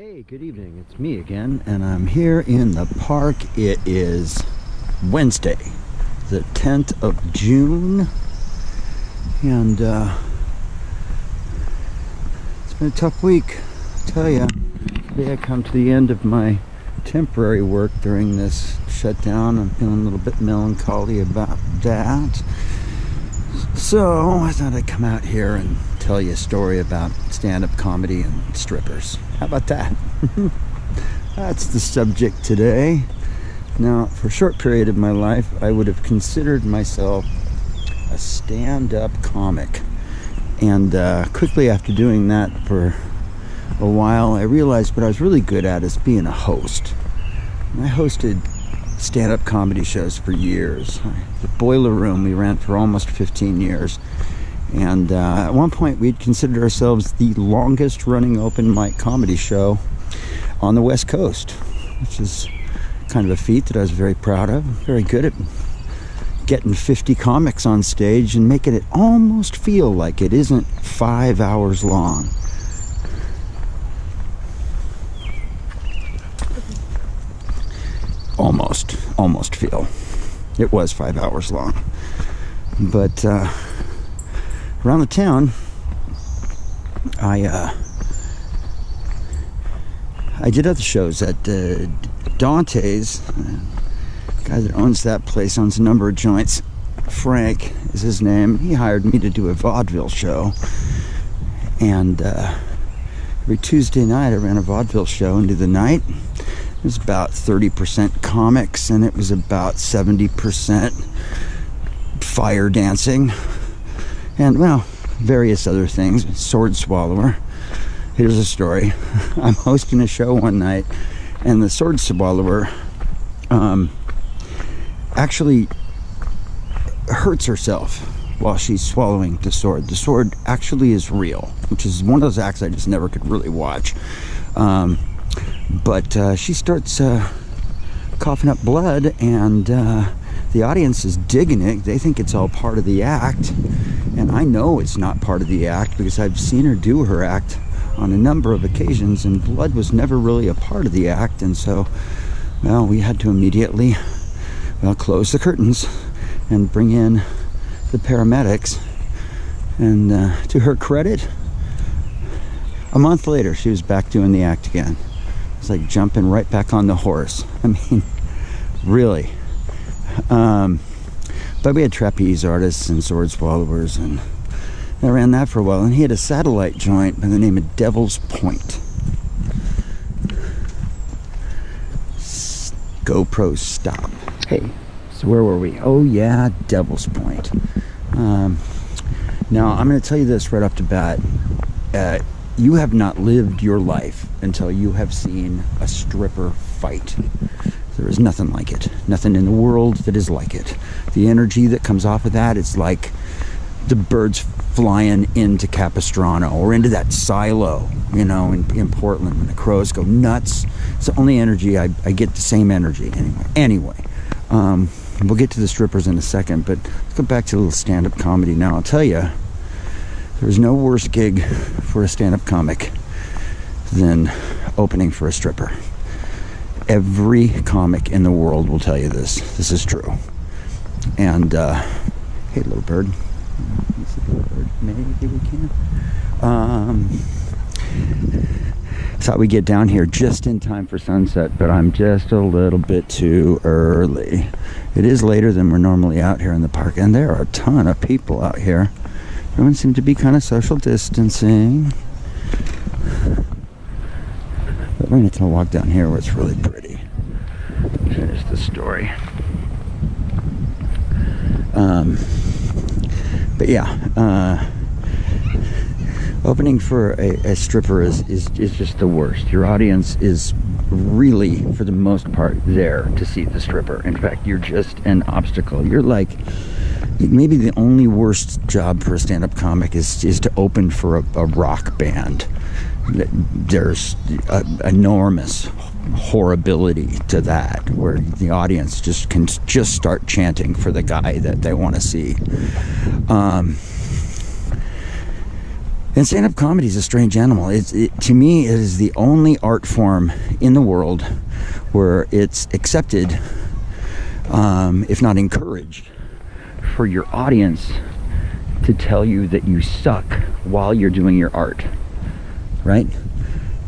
Hey, good evening. It's me again, and I'm here in the park. It is Wednesday, the 10th of June, and it's been a tough week, I tell ya. Today I come to the end of my temporary work during this shutdown. I'm feeling a little bit melancholy about that. So I thought I'd come out here and tell you a story about stand-up comedy and strippers. How about that? That's the subject today. Now, for a short period of my life, I would have considered myself a stand-up comic. And quickly after doing that for a while, I realized what I was really good at is being a host. And I hosted stand-up comedy shows for years. The Boiler Room we ran for almost 15 years. And at one point we'd considered ourselves the longest running open mic comedy show on the West Coast, which is kind of a feat that I was very proud of. Very good at getting 50 comics on stage and making it almost feel like it isn't 5 hours long. Almost feel. It was 5 hours long. But around the town, I did other shows at Dante's. The guy that owns that place owns a number of joints. Frank is his name. He hired me to do a vaudeville show. And every Tuesday night I ran a vaudeville show into the night. It was about 30% comics, and it was about 70% fire dancing. And, well, various other things. Sword Swallower. Here's a story. I'm hosting a show one night, and the Sword Swallower actually hurts herself while she's swallowing the sword. The sword actually is real, which is one of those acts I just never could really watch. But she starts coughing up blood, and the audience is digging it. They think it's all part of the act, and I know it's not part of the act because I've seen her do her act on a number of occasions, and blood was never really a part of the act. And so, well, we had to immediately, close the curtains and bring in the paramedics. And to her credit, a month later she was back doing the act again. It's like jumping right back on the horse. I mean, really. But we had trapeze artists and sword swallowers, and I ran that for a while. And he had a satellite joint by the name of Devil's Point. GoPro stop. Hey, so where were we? Oh yeah, Devil's Point. Now I'm going to tell you this right off the bat. You have not lived your life until you have seen a stripper fight. There is nothing like it. Nothing in the world that is like it. The energy that comes off of that, it's like the birds flying into Capistrano or into that silo, in Portland, when the crows go nuts. It's the only energy I get, the same energy anyway. We'll get to the strippers in a second, but let's go back to a little stand-up comedy now. I'll tell you, there's no worse gig for a stand-up comic than opening for a stripper. Every comic in the world will tell you this. This is true. And, hey, little bird. Maybe we can. Thought we'd get down here just in time for sunset, but I'm just a little bit too early. It is later than we're normally out here in the park, and there are a ton of people out here. Everyone seemed to be kind of social distancing. But we're going to walk down here where it's really pretty. Finish the story. But yeah, opening for a stripper is just the worst. Your audience is really, for the most part, there to see the stripper. In fact, you're just an obstacle. You're like, maybe the only worst job for a stand-up comic is to open for a rock band. There's enormous horribility to that, where the audience can start chanting for the guy that they want to see. And stand-up comedy is a strange animal. To me, it is the only art form in the world where it's accepted, if not encouraged, for your audience to tell you that you suck while you're doing your art, right?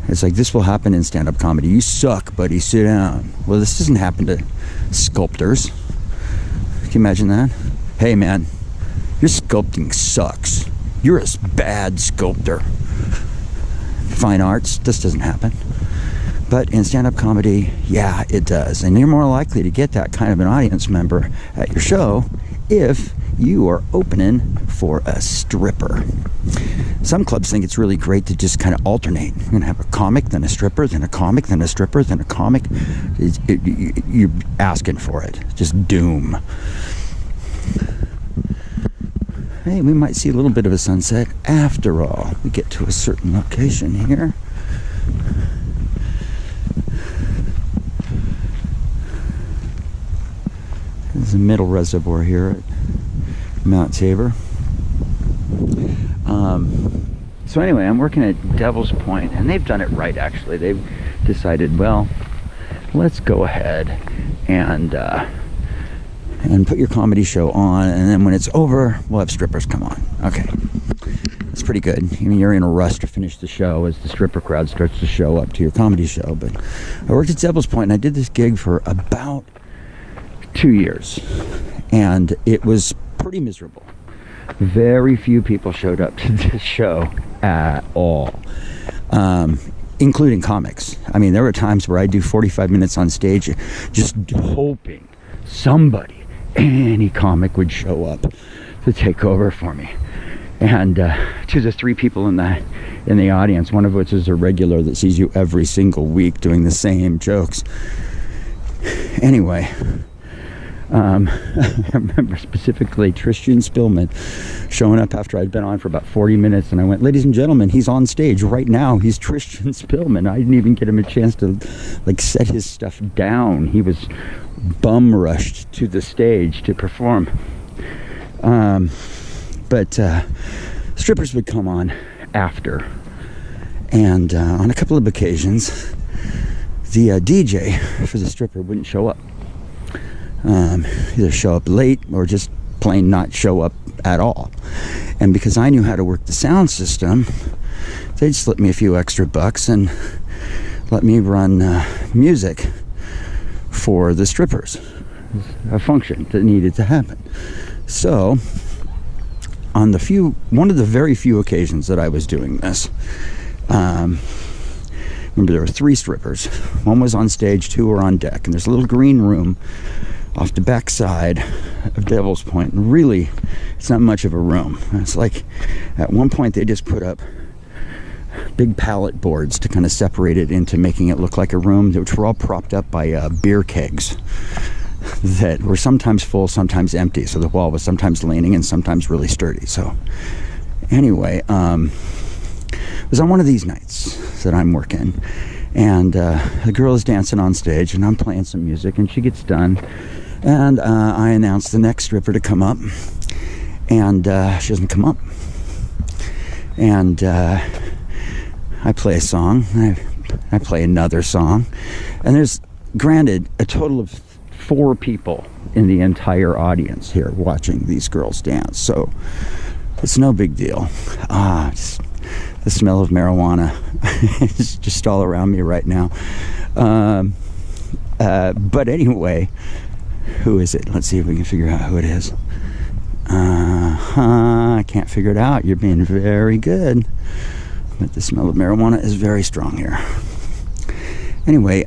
It's like, this will happen in stand-up comedy. You suck, buddy, sit down. Well, this doesn't happen to sculptors. Can you imagine that? Hey, man, your sculpting sucks. You're a bad sculptor. Fine arts, this doesn't happen. But in stand-up comedy, yeah, it does. And you're more likely to get that kind of an audience member at your show if you are opening for a stripper. Some clubs think it's really great to just kind of alternate. You're going to have a comic, then a stripper, then a comic, then a stripper, then a comic. You're asking for it. Just doom. Hey, we might see a little bit of a sunset after all. We get to a certain location here. There's a middle reservoir here at Mt Tabor. So anyway, I'm working at Devil's Point, and they've done it right, actually. They've decided, well, let's go ahead and put your comedy show on, and then when it's over, we'll have strippers come on. Okay. It's pretty good. I mean, you're in a rush to finish the show as the stripper crowd starts to show up to your comedy show. But I worked at Devil's Point, and I did this gig for about 2 years, and it was pretty miserable. Very few people showed up to this show at all, including comics. I mean, there were times where I'd do 45 minutes on stage just hoping somebody, any comic, would show up to take over for me. And to the 3 people in the audience, one of which is a regular that sees you every single week doing the same jokes. Anyway, I remember specifically Tristan Spillman showing up after I'd been on for about 40 minutes, and I went, ladies and gentlemen, he's on stage right now. He's Tristan Spillman. I didn't even get him a chance to like set his stuff down. He was bum rushed to the stage to perform. But strippers would come on after, and on a couple of occasions the DJ for the stripper wouldn't show up. Either show up late or just plain not show up at all. And because I knew how to work the sound system, they'd slip me a few extra bucks and let me run music for the strippers, a function that needed to happen. So on one of the very few occasions that I was doing this, remember there were 3 strippers. One was on stage, 2 were on deck, and there's a little green room off the back side of Devil's Point, and really it's not much of a room. It's like at one point they just put up big pallet boards to kind of separate it into making it look like a room, which were all propped up by beer kegs that were sometimes full, sometimes empty, so the wall was sometimes leaning and sometimes really sturdy. So anyway, it was on one of these nights that I'm working, and the girl is dancing on stage, and I'm playing some music, and she gets done, and I announce the next stripper to come up, and she doesn't come up. And I play a song, I play another song, and there's, granted, a total of 4 people in the entire audience here watching these girls dance, so it's no big deal. Just the smell of marijuana is just all around me right now. But anyway, who is it? Let's see if we can figure out who it is. I can't figure it out. You're being very good. But the smell of marijuana is very strong here. Anyway,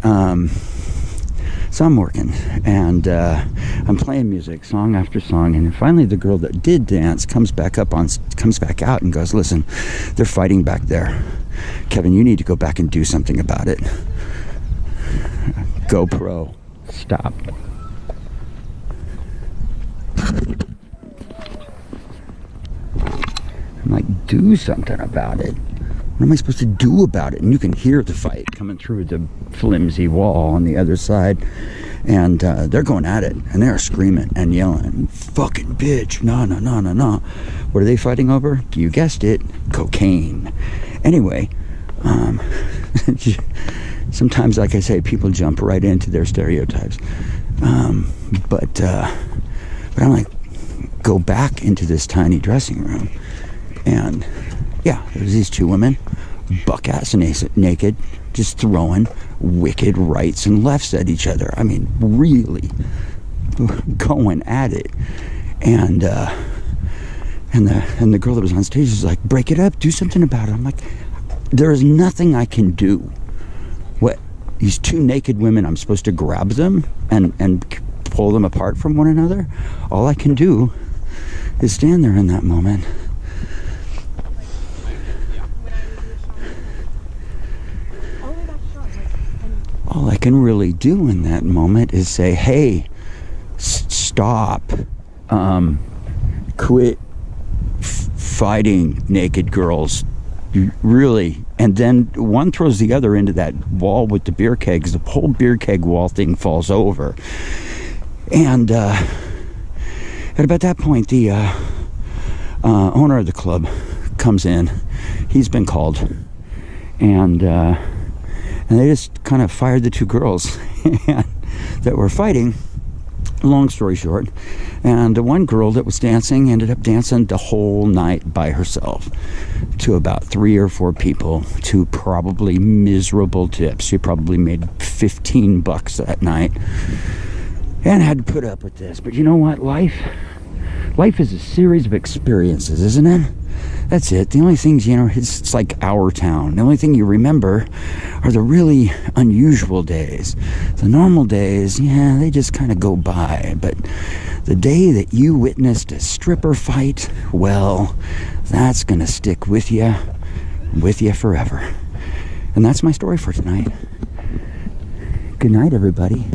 so I'm working, and I'm playing music, song after song, and finally the girl that did dance comes back out and goes, listen, they're fighting back there. Kevin, you need to go back and do something about it. GoPro, stop. I'm like, do something about it. What am I supposed to do about it? And you can hear the fight coming through the flimsy wall on the other side. And they're going at it. And they're screaming and yelling, fucking bitch, no. What are they fighting over? You guessed it, cocaine. Anyway, sometimes, like I say, people jump right into their stereotypes. But I'm like, go back into this tiny dressing room. And yeah, there's these two women, buck-ass naked, just throwing wicked rights and lefts at each other. I mean, really going at it. And the girl that was on stage was like, break it up, do something about it. I'm like, there is nothing I can do. What, these two naked women, I'm supposed to grab them and pull them apart from one another? All I can do is stand there in that moment. All I can really do in that moment is say, hey, stop, quit fighting naked girls, really. And then one throws the other into that wall with the beer kegs. The whole beer keg wall thing falls over. And at about that point, the owner of the club comes in. He's been called. And they just kind of fired the two girls that were fighting, long story short. And the one girl that was dancing ended up dancing the whole night by herself to about 3 or 4 people, to probably miserable tips. She probably made $15 that night and had to put up with this. But you know what? Life is a series of experiences, isn't it? That's it. The only things, you know, it's like our town. The only thing you remember are the really unusual days. The normal days, yeah, they just kind of go by. But the day that you witnessed a stripper fight, well, that's going to stick with you forever. And that's my story for tonight. Good night, everybody.